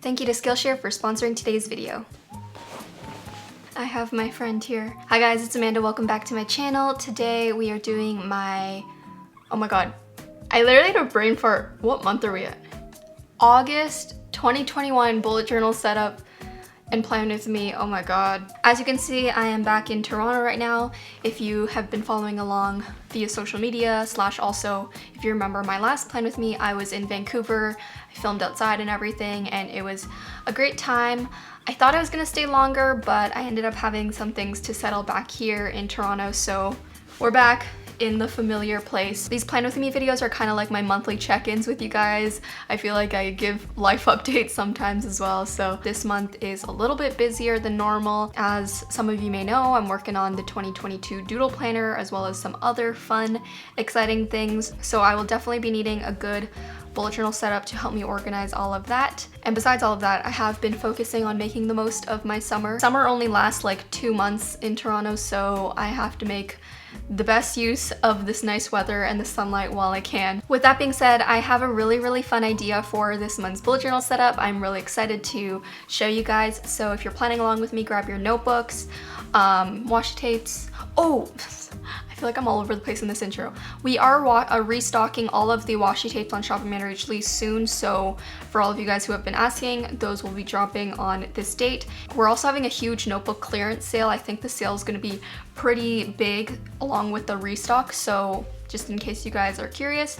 Thank you to Skillshare for sponsoring today's video. I have my friend here. Hi guys, it's Amanda. Welcome back to my channel. Today we are doing my... Oh my god. I literally had a brain fart. What month are we at? August 2021 bullet journal setup and plan with me. Oh my god. As you can see, I am back in Toronto right now. If you have been following along via social media / also if you remember my last plan with me, I was in Vancouver. I filmed outside and everything and it was a great time. I thought I was gonna stay longer, but I ended up having some things to settle back here in Toronto, so we're back in the familiar place. These plan with me videos are kind of like my monthly check-ins with you guys. I feel like I give life updates sometimes as well, so this month is a little bit busier than normal. As some of you may know, I'm working on the 2022 doodle planner as well as some other fun, exciting things, so I will definitely be needing a good bullet journal setup to help me organize all of that. And besides all of that, I have been focusing on making the most of my summer. Summer only lasts like 2 months in Toronto, so I have to make the best use of this nice weather and the sunlight while I can. With that being said, I have a really fun idea for this month's bullet journal setup. I'm really excited to show you guys. So if you're planning along with me, grab your notebooks, washi tapes. Oh, I feel like I'm all over the place in this intro. We are restocking all of the washi tapes on Shopping Manor Italy soon, so for all of you guys who have been asking, those will be dropping on this date. We're also having a huge notebook clearance sale. I think the sale is going to be pretty big along with the restock, so just in case you guys are curious,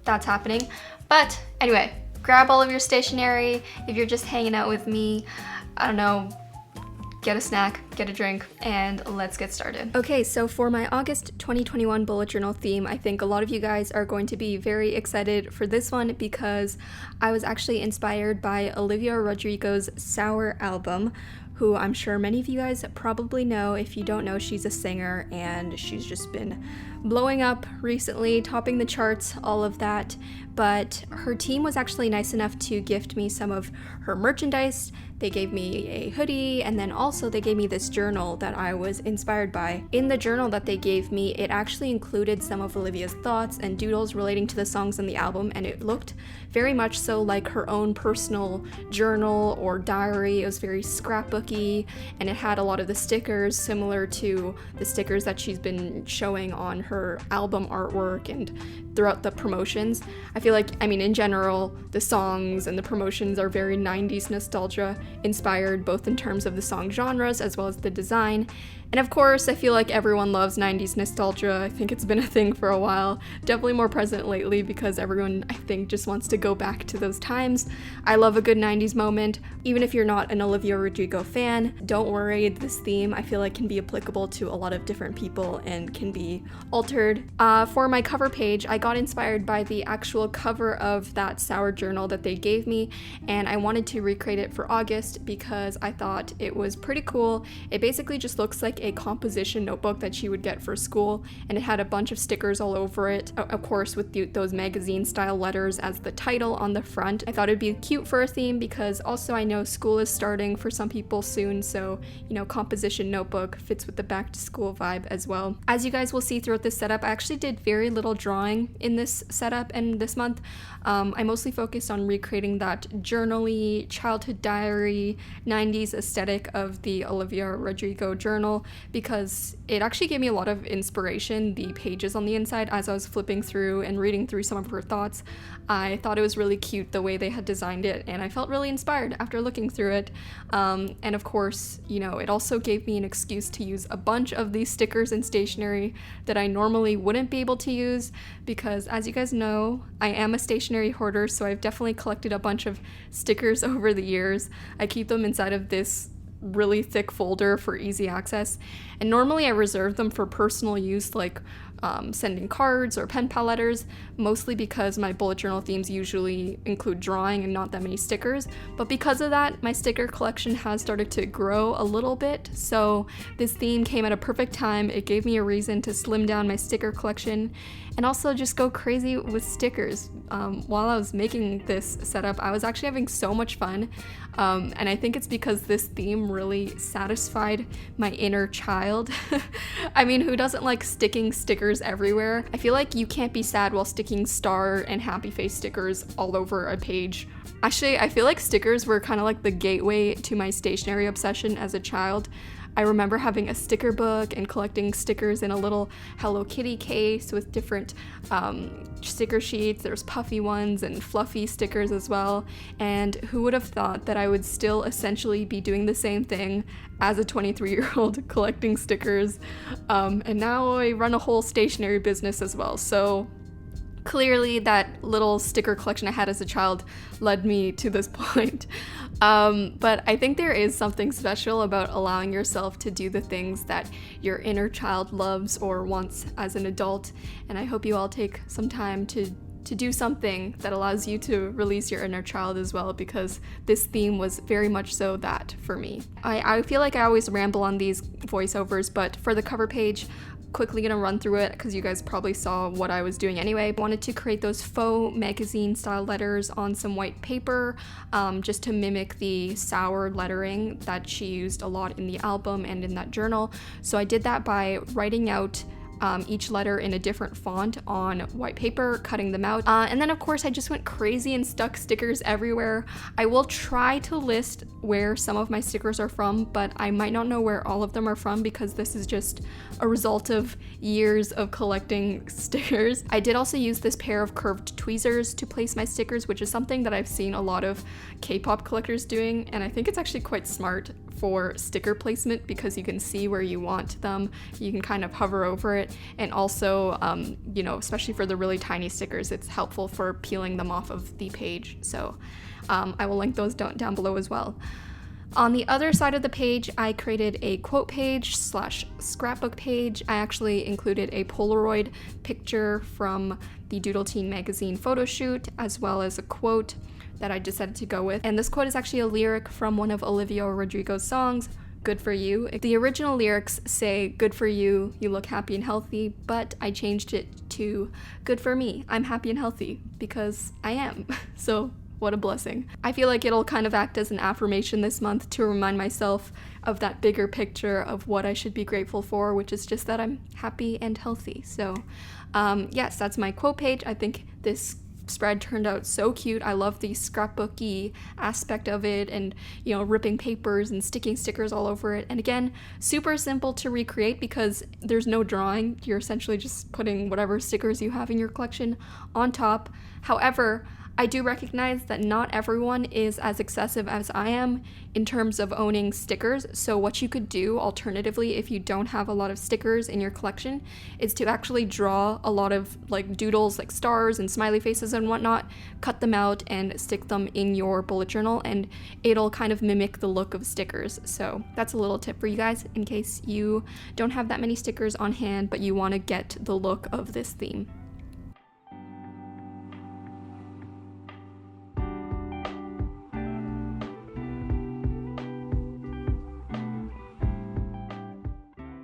that's happening. But anyway, grab all of your stationery. If you're just hanging out with me, I don't know, get a snack, get a drink, and let's get started. Okay, so for my August 2021 bullet journal theme, I think a lot of you guys are going to be very excited for this one because I was actually inspired by Olivia Rodrigo's Sour album, who I'm sure many of you guys probably know. If you don't know, she's a singer and she's just been blowing up recently, topping the charts, all of that. But her team was actually nice enough to gift me some of her merchandise. They gave me a hoodie, and then also they gave me this journal that I was inspired by. In the journal that they gave me, it actually included some of Olivia's thoughts and doodles relating to the songs on the album, and it looked very much so like her own personal journal or diary. It was very scrapbooky, and it had a lot of the stickers similar to the stickers that she's been showing on her album artwork and throughout the promotions. I feel like, I mean, in general, the songs and the promotions are very 90s nostalgia inspired, both in terms of the song genres as well as the design. And of course, I feel like everyone loves 90s nostalgia. I think it's been a thing for a while. Definitely more present lately because everyone, I think, just wants to go back to those times. I love a good 90s moment. Even if you're not an Olivia Rodrigo fan, don't worry. This theme, I feel like, can be applicable to a lot of different people and can be altered. For my cover page, I got inspired by the actual cover of that Sour journal that they gave me, and I wanted to recreate it for August because I thought it was pretty cool. It basically just looks like a composition notebook that she would get for school, and it had a bunch of stickers all over it, of course with those magazine style letters as the title on the front. I thought it'd be cute for a theme because also I know school is starting for some people soon, so you know, composition notebook fits with the back to school vibe as well. As you guys will see throughout this setup, I actually did very little drawing in this setup and this month. I mostly focused on recreating that journal-y, childhood diary, 90s aesthetic of the Olivia Rodrigo journal because it actually gave me a lot of inspiration, the pages on the inside, as I was flipping through and reading through some of her thoughts. I thought it was really cute the way they had designed it, and I felt really inspired after looking through it. And of course, you know, it also gave me an excuse to use a bunch of these stickers and stationery that I normally wouldn't be able to use because, as you guys know, I am a stationery hoarder, so I've definitely collected a bunch of stickers over the years. I keep them inside of this really thick folder for easy access, and normally I reserve them for personal use, like sending cards or pen pal letters, mostly because my bullet journal themes usually include drawing and not that many stickers. But because of that, my sticker collection has started to grow a little bit, so this theme came at a perfect time. It gave me a reason to slim down my sticker collection and also just go crazy with stickers. While I was making this setup, I was actually having so much fun, and I think it's because this theme really satisfied my inner child. I mean, who doesn't like sticking stickers everywhere? I feel like you can't be sad while sticking star and happy face stickers all over a page. Actually, I feel like stickers were kind of like the gateway to my stationery obsession as a child. I remember having a sticker book and collecting stickers in a little Hello Kitty case with different sticker sheets. There's puffy ones and fluffy stickers as well. And who would have thought that I would still essentially be doing the same thing as a 23-year-old collecting stickers. And now I run a whole stationery business as well. So clearly that little sticker collection I had as a child led me to this point. But I think there is something special about allowing yourself to do the things that your inner child loves or wants as an adult, and I hope you all take some time to do something that allows you to release your inner child as well, because this theme was very much so that for me. I feel like I always ramble on these voiceovers, but for the cover page, quickly gonna run through it because you guys probably saw what I was doing anyway. I wanted to create those faux magazine style letters on some white paper, just to mimic the sour lettering that she used a lot in the album and in that journal. So I did that by writing out each letter in a different font on white paper, cutting them out. And then of course I just went crazy and stuck stickers everywhere. I will try to list where some of my stickers are from, but I might not know where all of them are from because this is just a result of years of collecting stickers. I did also use this pair of curved tweezers to place my stickers, which is something that I've seen a lot of K-pop collectors doing, and I think it's actually quite smart for sticker placement because you can see where you want them, you can kind of hover over it, and also, you know, especially for the really tiny stickers, it's helpful for peeling them off of the page. So I will link those down below as well. On the other side of the page, I created a quote page / scrapbook page. I actually included a Polaroid picture from the Doodle Teen magazine photo shoot, as well as a quote that I decided to go with. And this quote is actually a lyric from one of Olivia Rodrigo's songs, Good For You. The original lyrics say, "Good for you, you look happy and healthy," but I changed it to, "Good for me, I'm happy and healthy," because I am. So what a blessing. I feel like it'll kind of act as an affirmation this month to remind myself of that bigger picture of what I should be grateful for, which is just that I'm happy and healthy. So yes, that's my quote page. I think this spread turned out so cute. I love the scrapbooky aspect of it, and you know, ripping papers and sticking stickers all over it. And again, super simple to recreate because there's no drawing. You're essentially just putting whatever stickers you have in your collection on top. However, I do recognize that not everyone is as excessive as I am in terms of owning stickers, so what you could do alternatively if you don't have a lot of stickers in your collection is to actually draw a lot of like doodles, like stars and smiley faces and whatnot, cut them out and stick them in your bullet journal, and it'll kind of mimic the look of stickers. So that's a little tip for you guys in case you don't have that many stickers on hand but you want to get the look of this theme.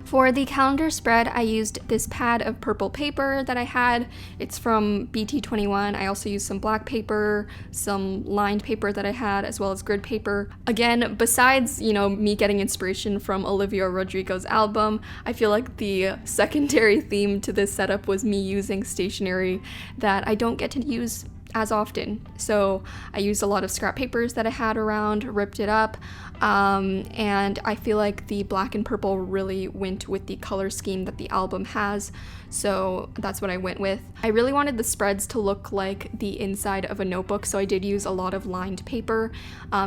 For the calendar spread, I used this pad of purple paper that I had. It's from BT21. I also used some black paper, some lined paper that I had, as well as grid paper. Again, besides, you know, me getting inspiration from Olivia Rodrigo's album, I feel like the secondary theme to this setup was me using stationery that I don't get to use as often. So I used a lot of scrap papers that I had around, ripped it up, and I feel like the black and purple really went with the color scheme that the album has, so that's what I went with. I really wanted the spreads to look like the inside of a notebook, so I did use a lot of lined paper,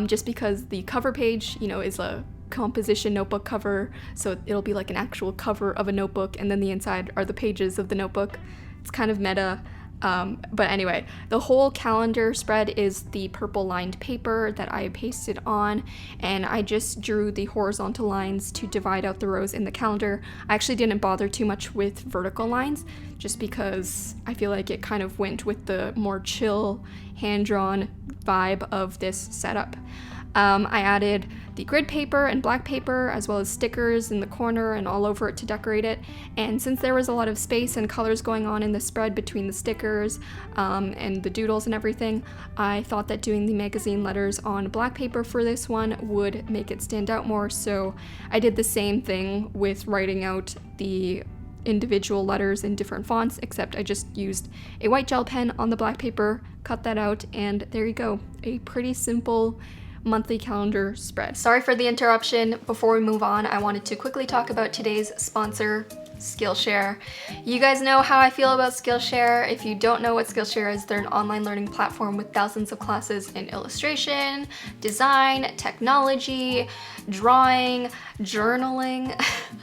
just because the cover page, you know, is a composition notebook cover, so it'll be like an actual cover of a notebook, and then the inside are the pages of the notebook. It's kind of meta. But anyway, the whole calendar spread is the purple lined paper that I pasted on, and I just drew the horizontal lines to divide out the rows in the calendar. I actually didn't bother too much with vertical lines, just because I feel like it kind of went with the more chill, hand-drawn vibe of this setup. I added the grid paper and black paper, as well as stickers in the corner and all over it to decorate it. And since there was a lot of space and colors going on in the spread between the stickers and the doodles and everything, I thought that doing the magazine letters on black paper for this one would make it stand out more. So I did the same thing with writing out the individual letters in different fonts, except I just used a white gel pen on the black paper, cut that out, and there you go. A pretty simple monthly calendar spread. Sorry for the interruption. Before we move on, I wanted to quickly talk about today's sponsor, Skillshare. You guys know how I feel about Skillshare. If you don't know what Skillshare is, they're an online learning platform with thousands of classes in illustration, design, technology, drawing, journaling.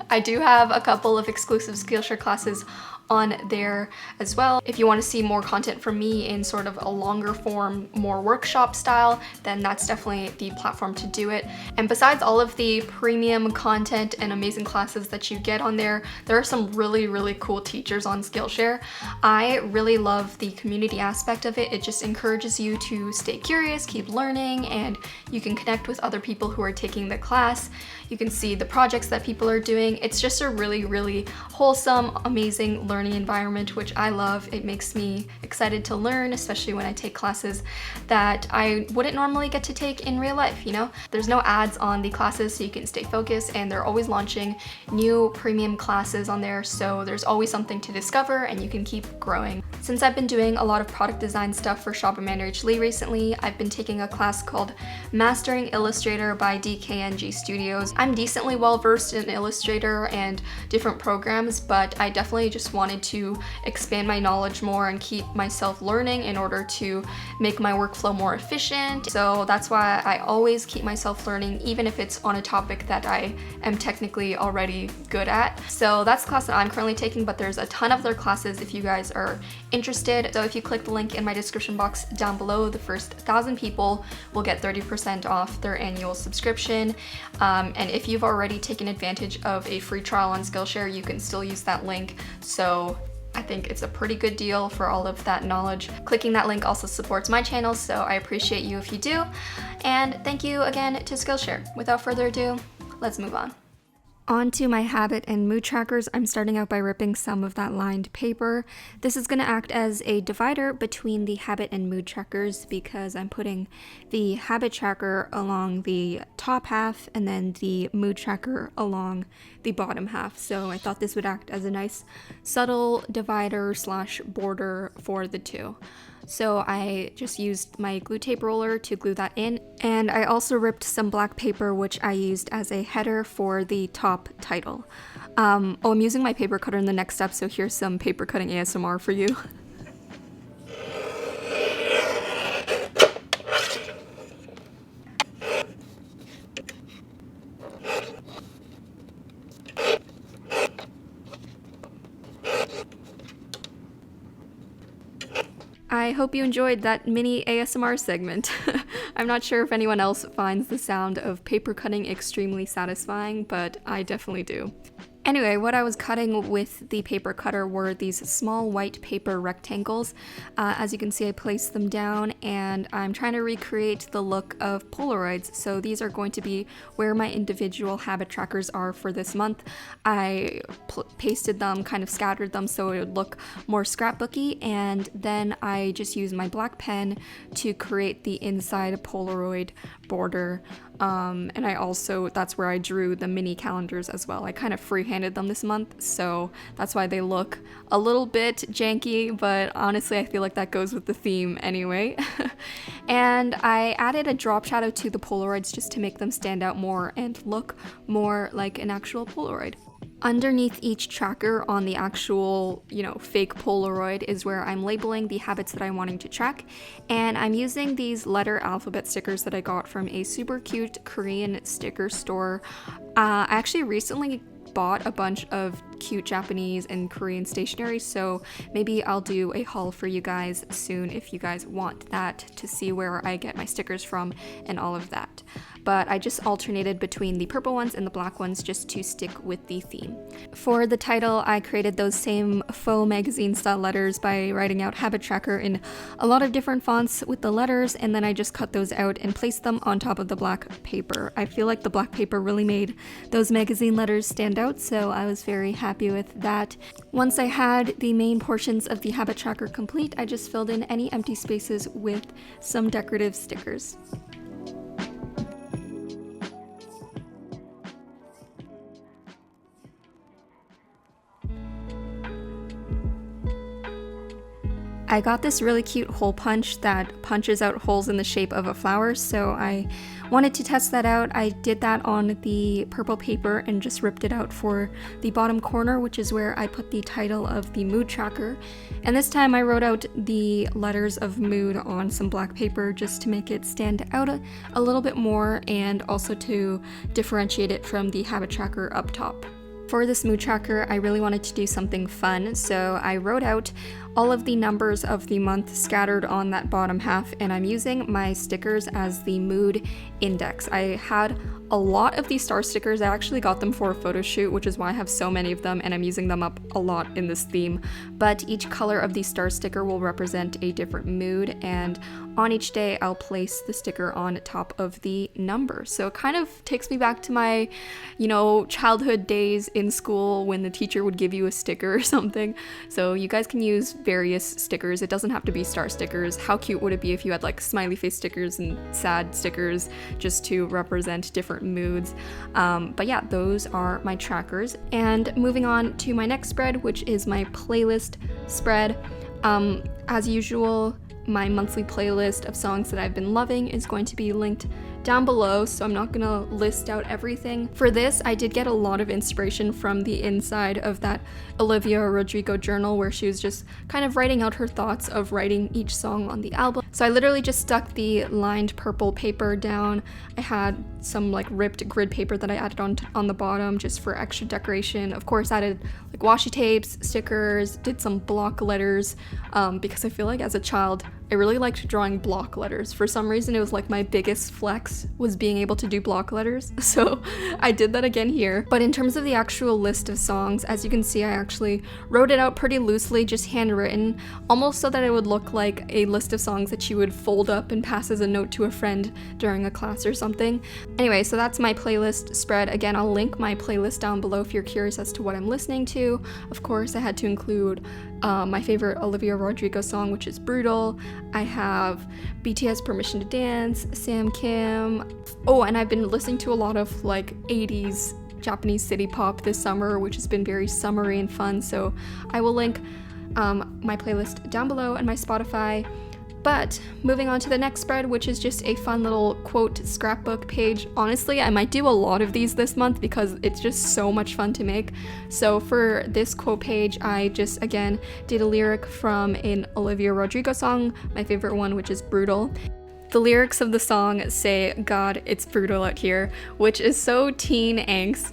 I do have a couple of exclusive Skillshare classes on there as well. If you want to see more content from me in sort of a longer form, more workshop style, then that's definitely the platform to do it. And besides all of the premium content and amazing classes that you get on there, there are some really, really cool teachers on Skillshare. I really love the community aspect of it. It just encourages you to stay curious, keep learning, and you can connect with other people who are taking the class. You can see the projects that people are doing. It's just a really, really wholesome, amazing learning environment, which I love. It makes me excited to learn, especially when I take classes that I wouldn't normally get to take in real life, you know? There's no ads on the classes, so you can stay focused, and they're always launching new premium classes on there, so there's always something to discover and you can keep growing. Since I've been doing a lot of product design stuff for Shop Amanda H. Lee recently, I've been taking a class called Mastering Illustrator by DKNG Studios. I'm decently well versed in Illustrator and different programs, but I definitely just wanted to expand my knowledge more and keep myself learning in order to make my workflow more efficient. So that's why I always keep myself learning, even if it's on a topic that I am technically already good at. So that's the class that I'm currently taking, but there's a ton of other classes if you guys are interested. So if you click the link in my description box down below, the first 1,000 people will get 30% off their annual subscription. And if you've already taken advantage of a free trial on Skillshare, you can still use that link. So I think it's a pretty good deal for all of that knowledge. Clicking that link also supports my channel, so I appreciate you if you do. And thank you again to Skillshare. Without further ado, let's move on. On to my habit and mood trackers. I'm starting out by ripping some of that lined paper. This is going to act as a divider between the habit and mood trackers because I'm putting the habit tracker along the top half and then the mood tracker along the bottom half. So I thought this would act as a nice subtle divider slash border for the two. So I just used my glue tape roller to glue that in, and I also ripped some black paper which I used as a header for the top title. I'm using my paper cutter in the next step, so here's some paper cutting ASMR for you. I hope you enjoyed that mini ASMR segment. I'm not sure if anyone else finds the sound of paper cutting extremely satisfying, but I definitely do. Anyway, what I was cutting with the paper cutter were these small white paper rectangles. As you can see, I placed them down and I'm trying to recreate the look of Polaroids. So these are going to be where my individual habit trackers are for this month. I pasted them, kind of scattered them so it would look more scrapbooky, and then I just used my black pen to create the inside Polaroid border. And I also, that's where I drew the mini calendars as well. I kind of freehanded them this month, so that's why they look a little bit janky, but honestly I feel like that goes with the theme anyway. And I added a drop shadow to the Polaroids just to make them stand out more and look more like an actual Polaroid. Underneath each tracker on the actual, fake Polaroid is where I'm labeling the habits that I'm wanting to track. And I'm using these letter alphabet stickers that I got from a super cute Korean sticker store. I actually recently bought a bunch of cute Japanese and Korean stationery, so maybe I'll do a haul for you guys soon if you guys want that, to see where I get my stickers from and all of that. But I just alternated between the purple ones and the black ones just to stick with the theme. For the title, I created those same faux magazine style letters by writing out habit tracker in a lot of different fonts with the letters, and then I just cut those out and placed them on top of the black paper. I feel like the black paper really made those magazine letters stand out, so I was very happy with that. Once I had the main portions of the habit tracker complete, I just filled in any empty spaces with some decorative stickers. I got this really cute hole punch that punches out holes in the shape of a flower, so I wanted to test that out. I did that on the purple paper and just ripped it out for the bottom corner, which is where I put the title of the mood tracker. And this time I wrote out the letters of mood on some black paper just to make it stand out a little bit more, and also to differentiate it from the habit tracker up top. For this mood tracker, I really wanted to do something fun, so I wrote out all of the numbers of the month scattered on that bottom half, and I'm using my stickers as the mood index. I had a lot of these star stickers. I actually got them for a photo shoot, which is why I have so many of them, and I'm using them up a lot in this theme. But each color of the star sticker will represent a different mood, and on each day I'll place the sticker on top of the number. So it kind of takes me back to my, childhood days in school when the teacher would give you a sticker or something. So you guys can use various stickers. It doesn't have to be star stickers. How cute would it be if you had like smiley face stickers and sad stickers just to represent different moods? But yeah, those are my trackers. And moving on to my next spread, which is my playlist spread. As usual, my monthly playlist of songs that I've been loving is going to be linked down below, so I'm not gonna list out everything. For this, I did get a lot of inspiration from the inside of that Olivia Rodrigo journal, where she was just kind of writing out her thoughts of writing each song on the album. So I literally just stuck the lined purple paper down. I had some like ripped grid paper that I added on the bottom just for extra decoration. Of course, added like washi tapes, stickers, did some block letters, because I feel like as a child, I really liked drawing block letters. For some reason, it was like my biggest flex was being able to do block letters. So I did that again here. But in terms of the actual list of songs, as you can see, I actually wrote it out pretty loosely, just handwritten, almost so that it would look like a list of songs that you would fold up and pass as a note to a friend during a class or something. Anyway, so that's my playlist spread. Again, I'll link my playlist down below if you're curious as to what I'm listening to. Of course, I had to include my favorite Olivia Rodrigo song, which is Brutal. I have BTS Permission to Dance, Sam Kim. Oh, and I've been listening to a lot of like 80s Japanese city pop this summer, which has been very summery and fun. So I will link my playlist down below and my Spotify. But moving on to the next spread, which is just a fun little quote scrapbook page. Honestly, I might do a lot of these this month because it's just so much fun to make. So for this quote page, I just again did a lyric from an Olivia Rodrigo song, my favorite one, which is Brutal. The lyrics of the song say, "God, it's brutal out here," which is so teen angst.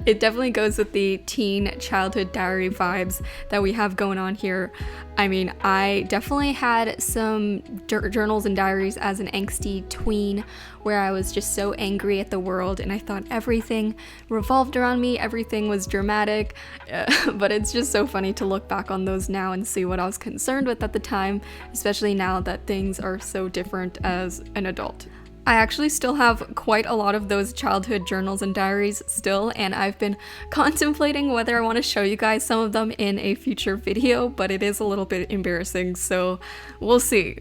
It definitely goes with the teen childhood diary vibes that we have going on here. I mean, I definitely had some journals and diaries as an angsty tween where I was just so angry at the world and I thought everything revolved around me, everything was dramatic, but it's just so funny to look back on those now and see what I was concerned with at the time, especially now that things are so different as an adult. I actually still have quite a lot of those childhood journals and diaries still, and I've been contemplating whether I want to show you guys some of them in a future video, but it is a little bit embarrassing, so we'll see.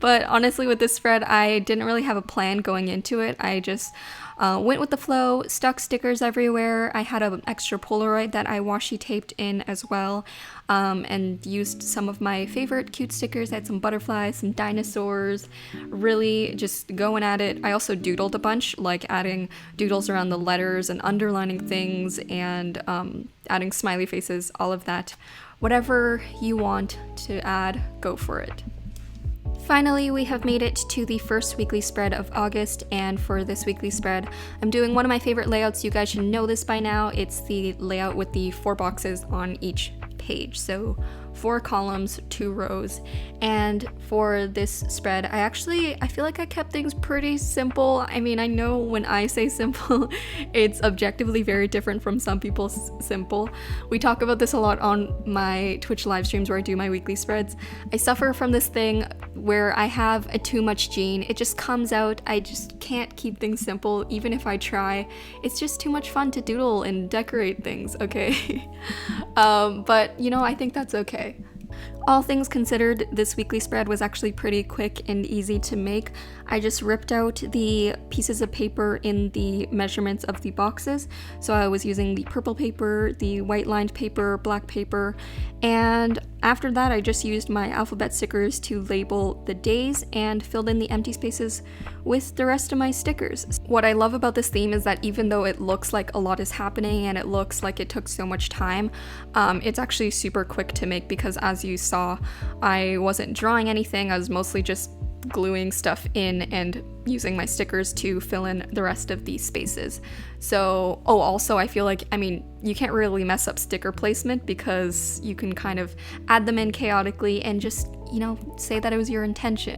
But honestly, with this spread, I didn't really have a plan going into it. I just went with the flow, stuck stickers everywhere. I had an extra Polaroid that I washi taped in as well, and used some of my favorite cute stickers. I had some butterflies, some dinosaurs, really just going at it. I also doodled a bunch, like adding doodles around the letters and underlining things and adding smiley faces, all of that. Whatever you want to add, go for it. Finally, we have made it to the first weekly spread of August, and for this weekly spread, I'm doing one of my favorite layouts. You guys should know this by now. It's the layout with the 4 boxes on each page. So 4 columns, 2 rows. And for this spread, I feel like I kept things pretty simple. I mean, I know when I say simple, it's objectively very different from some people's simple. We talk about this a lot on my Twitch live streams where I do my weekly spreads. I suffer from this thing where I have a too much gene. It just comes out. I just can't keep things simple, even if I try. It's just too much fun to doodle and decorate things, okay? But you know, I think that's okay. All things considered, this weekly spread was actually pretty quick and easy to make. I just ripped out the pieces of paper in the measurements of the boxes. So I was using the purple paper, the white lined paper, black paper, and after that I just used my alphabet stickers to label the days and filled in the empty spaces with the rest of my stickers. What I love about this theme is that even though it looks like a lot is happening and it looks like it took so much time, it's actually super quick to make because, as you saw, I wasn't drawing anything. I was mostly just gluing stuff in and using my stickers to fill in the rest of these spaces. So, also I feel like, I mean, you can't really mess up sticker placement because you can kind of add them in chaotically and just, you know, say that it was your intention.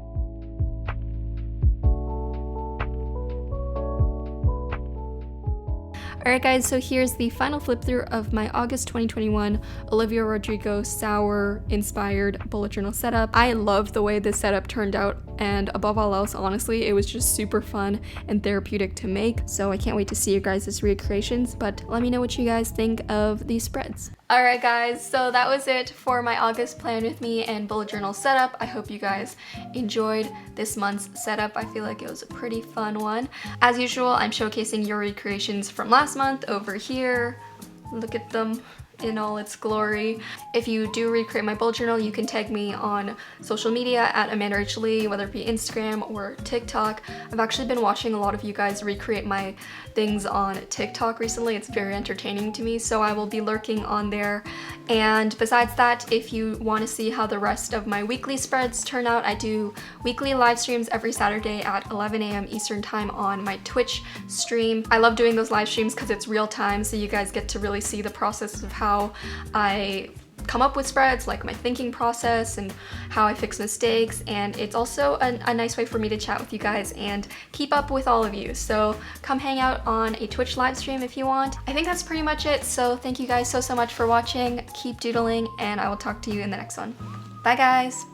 Alright guys, so here's the final flip through of my August 2021 Olivia Rodrigo Sour inspired bullet journal setup. I love the way this setup turned out, and above all else, honestly, it was just super fun and therapeutic to make, so I can't wait to see your guys' recreations, but let me know what you guys think of these spreads. Alright guys, so that was it for my August plan with me and bullet journal setup. I hope you guys enjoyed this month's setup. I feel like it was a pretty fun one. As usual, I'm showcasing your recreations from last month over here. Look at them in all its glory. If you do recreate my bullet journal, you can tag me on social media at Amanda Rachel Lee, whether it be Instagram or TikTok. I've actually been watching a lot of you guys recreate my things on TikTok recently. It's very entertaining to me, so I will be lurking on there. And besides that, if you want to see how the rest of my weekly spreads turn out, I do weekly live streams every Saturday at 11 a.m. Eastern time on my Twitch stream. I love doing those live streams because it's real time, so you guys get to really see the process of how I come up with spreads, like my thinking process and how I fix mistakes, and it's also a nice way for me to chat with you guys and keep up with all of you. So come hang out on a Twitch live stream if you want. I think that's pretty much it, so thank you guys so much for watching. Keep doodling, and I will talk to you in the next one. Bye guys!